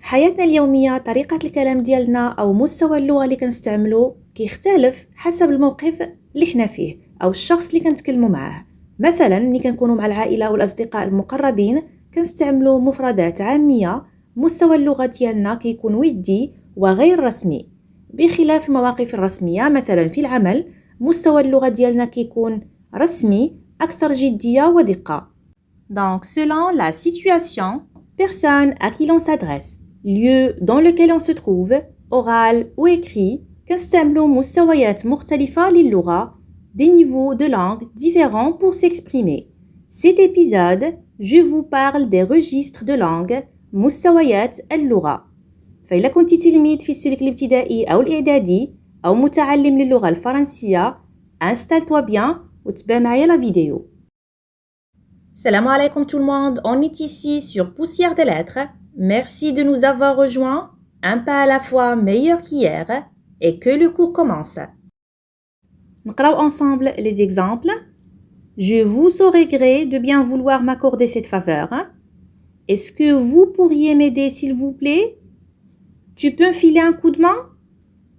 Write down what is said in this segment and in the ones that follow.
حياتنا اليومية طريقة الكلام ديالنا أو مستوى اللغة اللي كنستعملو كيختلف حسب الموقف اللي حنا فيه أو الشخص اللي كنتكلمو معاه. مثلا ملي كنكونو مع العائلة والأصدقاء المقربين كنستعملو مفردات عامية، مستوى اللغة ديالنا كيكون ودي وغير رسمي، بخلاف المواقف الرسمية. مثلا في العمل مستوى اللغة ديالنا كيكون رسمي أكثر جدية ودقة. Donc selon la situation, personne à qui l'on s'adresse, lieu dans lequel on se trouve, oral ou écrit, كنستعملو مستويات مختلفة للغة, des niveaux de langue différents pour s'exprimer. Cet épisode, je vous parle des registres de langue, مستويات اللغة. فإلا كنتي تلميذ في السلك الابتدائي أو الإعدادي أو متعلم للغة الفرنسية, installe-toi bien وتبع معايا la vidéo. Salam alaikum tout le monde, on est ici sur Poussière de lettres. Merci de nous avoir rejoints, un pas à la fois meilleur qu'hier, et que le cours commence. نقراو ensemble les exemples. Je vous aurais gré de bien vouloir m'accorder cette faveur. Est-ce que vous pourriez m'aider s'il vous plaît? Tu peux me filer un coup de main?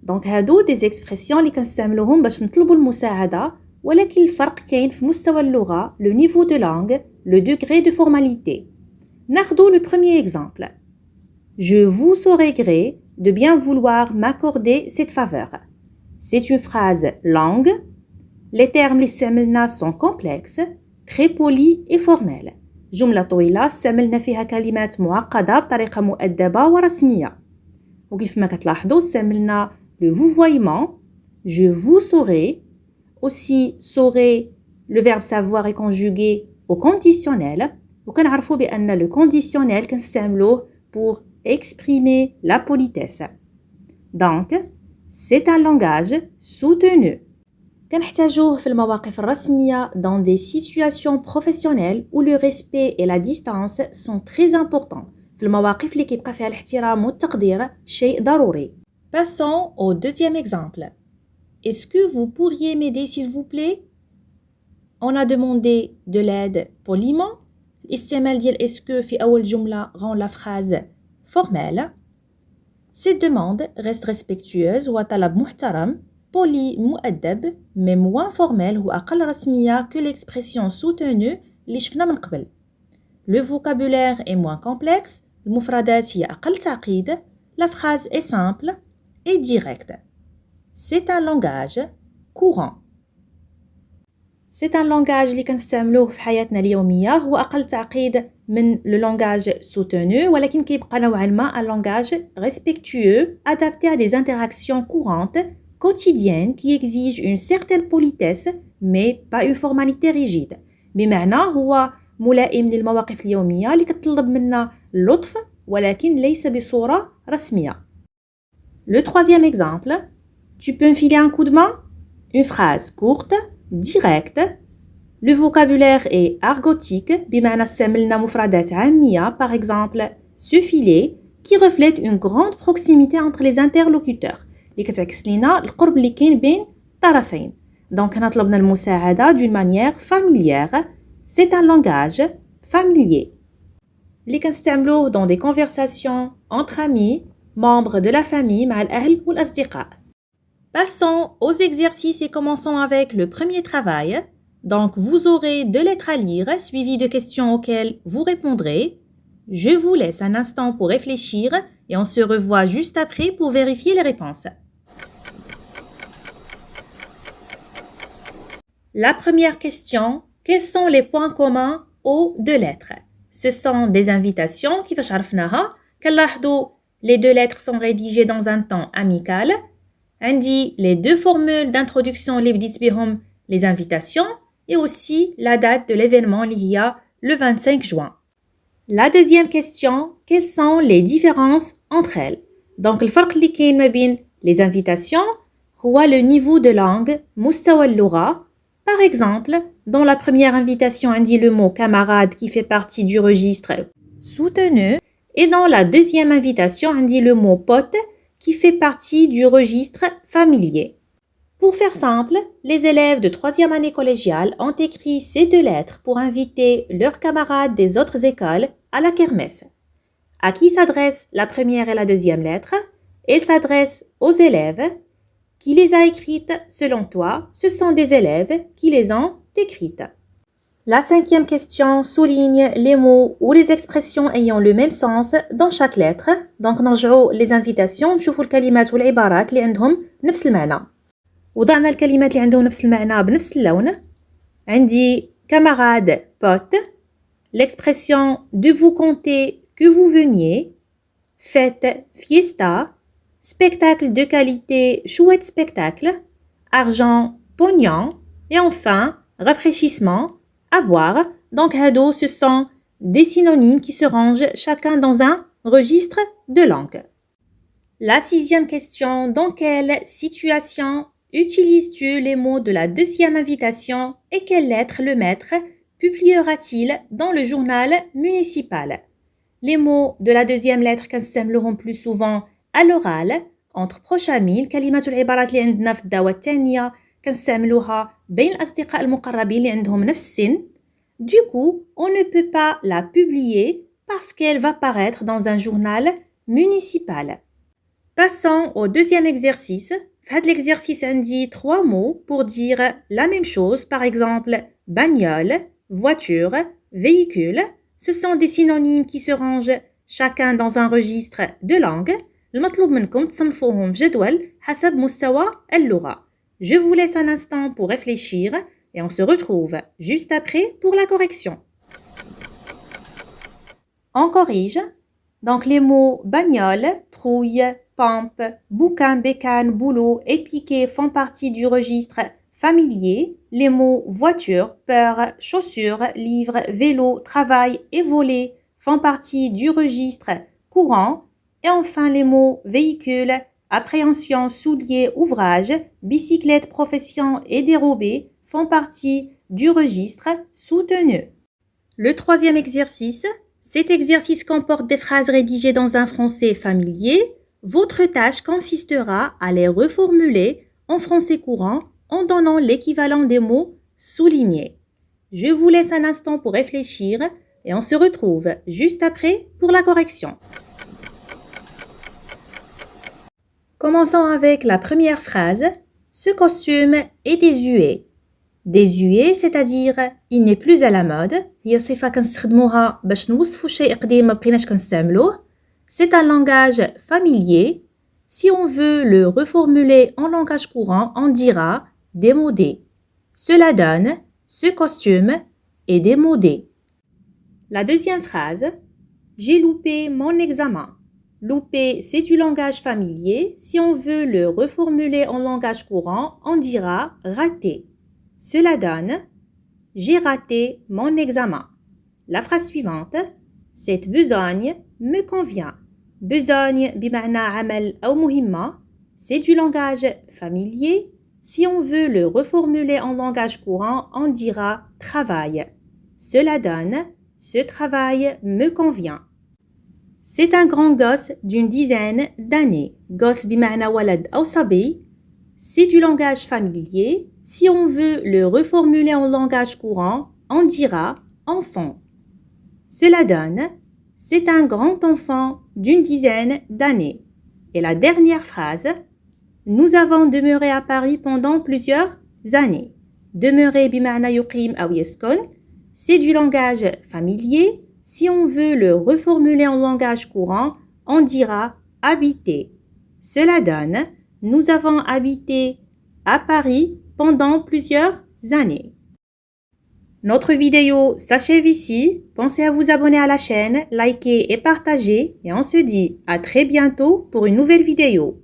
Donc هادو des expressions اللي كنستعملوهم باش نطلبوا المساعدة، ولكن الفرق كاين في مستوى اللغة, le niveau de langue, le degré de formalité. ناخدو le premier exemple. Je vous aurais gré de bien vouloir m'accorder cette faveur. C'est une phrase longue. Les termes اللي استعملنا sont complexes, très polis et formels. جملة طويلة استعملنا فيها كلمات معقدة بطريقة مؤدبة ورسمية. وكيف ما كتلاحظوا استعملنا le vouvoiement, je vous saurais. Aussi, saurait, le verbe savoir est conjugué au conditionnel. وكنعرفوا بأن le conditionnel كنستعملوه pour exprimer la politesse. Donc, c'est un langage soutenu. كنحتاجوه في المواقف الرسمية dans des situations professionnelles où le respect et la distance sont très importants. في المواقف اللي كيبقى فيها الاحترام والتقدير شيء ضروري. Passons au deuxième exemple. Est-ce que vous pourriez m'aider s'il vous plaît? On a demandé de l'aide poliment. الاستعمال ديال est-ce que في أول جملة rend la phrase formelle. Cette demande reste respectueuse وطلب محترم, poli مؤدب, mais moins formel وأقل رسمية que l'expression soutenue اللي شفنا من قبل. Le vocabulaire est moins complexe, المفردات هي أقل تعقيد, la phrase est simple et directe. C'est un langage courant. C'est un langage اللي كنستعملوه في حياتنا اليومية, هو أقل تعقيد من le langage soutenu, ولكن كيبقى نوعا ما un langage respectueux, adapté à des interactions courantes, quotidiennes, qui exigent une certaine politesse, mais pas une formalité rigide. بمعنى هو ملائم للمواقف اليومية اللي كتطلب منا اللطف, ولكن ليس بصورة رسمية. Le troisième exemple. Tu peux me filer un coup de main? Une phrase courte, directe. Le vocabulaire est argotique, بمعنى استعملنا مفردات عامية, par exemple se filer, qui reflète une grande proximité entre les interlocuteurs, اللي كتعكس لينا القرب اللي كاين بين الطرفين. Donc هنا طلبنا المساعدة d'une manière familière. C'est un langage familier اللي كنستعملوه dans des conversations entre amis, membres de la famille, مع الأهل والأصدقاء. Passons aux exercices et commençons avec le premier travail. Donc, vous aurez 2 lettres à lire, suivies de questions auxquelles vous répondrez. Je vous laisse un instant pour réfléchir et on se revoit juste après pour vérifier les réponses. La première question, quels sont les points communs aux 2 lettres? Ce sont des invitations, كيفاش عرفناها. كنلاحظوا les 2 lettres sont rédigées dans un ton amical. عندي les 2 formules d'introduction اللي بديت بهم les invitations et aussi la date de l'événement اللي هي le 25 juin. La deuxième question, quelles sont les différences entre elles? Donc الفرق اللي كاين ما بين les invitations هو le niveau de langue, مستوى اللغة. Par exemple, dans la première invitation عندي le mot camarade qui fait partie du registre soutenu et dans la deuxième invitation عندي le mot pote qui fait partie du registre familier. Pour faire simple, les élèves de 3e année collégiale ont écrit ces 2 lettres pour inviter leurs camarades des autres écoles à la kermesse. À qui s'adresse la première et la deuxième lettre? Elle s'adresse aux élèves. Qui les a écrites selon toi? Ce sont des élèves qui les ont écrites. La cinquième question souligne les mots ou les expressions ayant le même sens dans chaque lettre. Donc نرجعوا les invitations نشوفوا الكلمات والعبارات اللي عندهم نفس المعنى. وضعنا الكلمات اللي عندهم نفس المعنى بنفس اللون. عندي camarade pote, l'expression de vous compter que vous veniez, fête fiesta, spectacle de qualité chouette spectacle, argent pognon et enfin rafraîchissement à boire. Donc hado, ce sont des synonymes qui se rangent chacun dans un registre de langue. La sixième question, dans quelle situation utilises-tu les mots de la deuxième invitation et quelle lettre le maître publiera-t-il dans le journal municipal? Les mots de la deuxième lettre كنستعملوهم plus souvent à l'oral entre proches amis. الكلمات والعبارات اللي عندنا في الدعوة الثانية كنستعملوها بين الأصدقاء المقربين اللي عندهم نفس السن. Du coup, on ne peut pas la publier parce qu'elle va paraître dans un journal municipal. Passons au deuxième exercice. في هذا l'exercice عندي 3 mots pour dire la même chose. Par exemple, bagnole, voiture, véhicule. Ce sont des synonymes qui se rangent chacun dans un registre de langue. المطلوب منكم تصنفوهم في جدول حسب مستوى اللغة. Je vous laisse un instant pour réfléchir et on se retrouve juste après pour la correction. On corrige. Donc les mots bagnole, trouille, pompe, bouquin, bécane, boulot et piquet font partie du registre familier. Les mots voiture, peur, chaussures, livre, vélo, travail et voler font partie du registre courant. Et enfin les mots véhicule, appréhension, soulier, ouvrage, bicyclette, profession et dérobé font partie du registre soutenu. Le troisième exercice. Cet exercice comporte des phrases rédigées dans un français familier. Votre tâche consistera à les reformuler en français courant en donnant l'équivalent des mots soulignés. Je vous laisse un instant pour réfléchir et on se retrouve juste après pour la correction. Commençons avec la première phrase. Ce costume est désuet. Désuet, c'est-à-dire il n'est plus à la mode. هي صفة كنستخدموها باش نوصفوا شيء قديم ما بقيناش كنستعملوه. C'est un langage familier. Si on veut le reformuler en langage courant, on dira démodé. Cela donne ce costume est démodé. La deuxième phrase. J'ai loupé mon examen. Louper, c'est du langage familier. Si on veut le reformuler en langage courant, on dira raté. Cela donne j'ai raté mon examen. La phrase suivante. Cette besogne me convient. Besogne بمعنى عمل أو مهمة. C'est du langage familier. Si on veut le reformuler en langage courant, on dira travail. Cela donne ce travail me convient. C'est un grand gosse d'une dizaine d'années. Gosse بمعنى ولد أو صبي. C'est du langage familier. Si on veut le reformuler en langage courant, on dira enfant. Cela donne c'est un grand enfant d'une dizaine d'années. Et la dernière phrase. Nous avons demeuré à Paris pendant plusieurs années. Demeurer بمعنى يقيم أو يسكن. C'est du langage familier. Si on veut le reformuler en langage courant, on dira habiter. Cela donne nous avons habité à Paris pendant plusieurs années. Notre vidéo s'achève ici. Pensez à vous abonner à la chaîne, liker et partager. Et on se dit à très bientôt pour une nouvelle vidéo.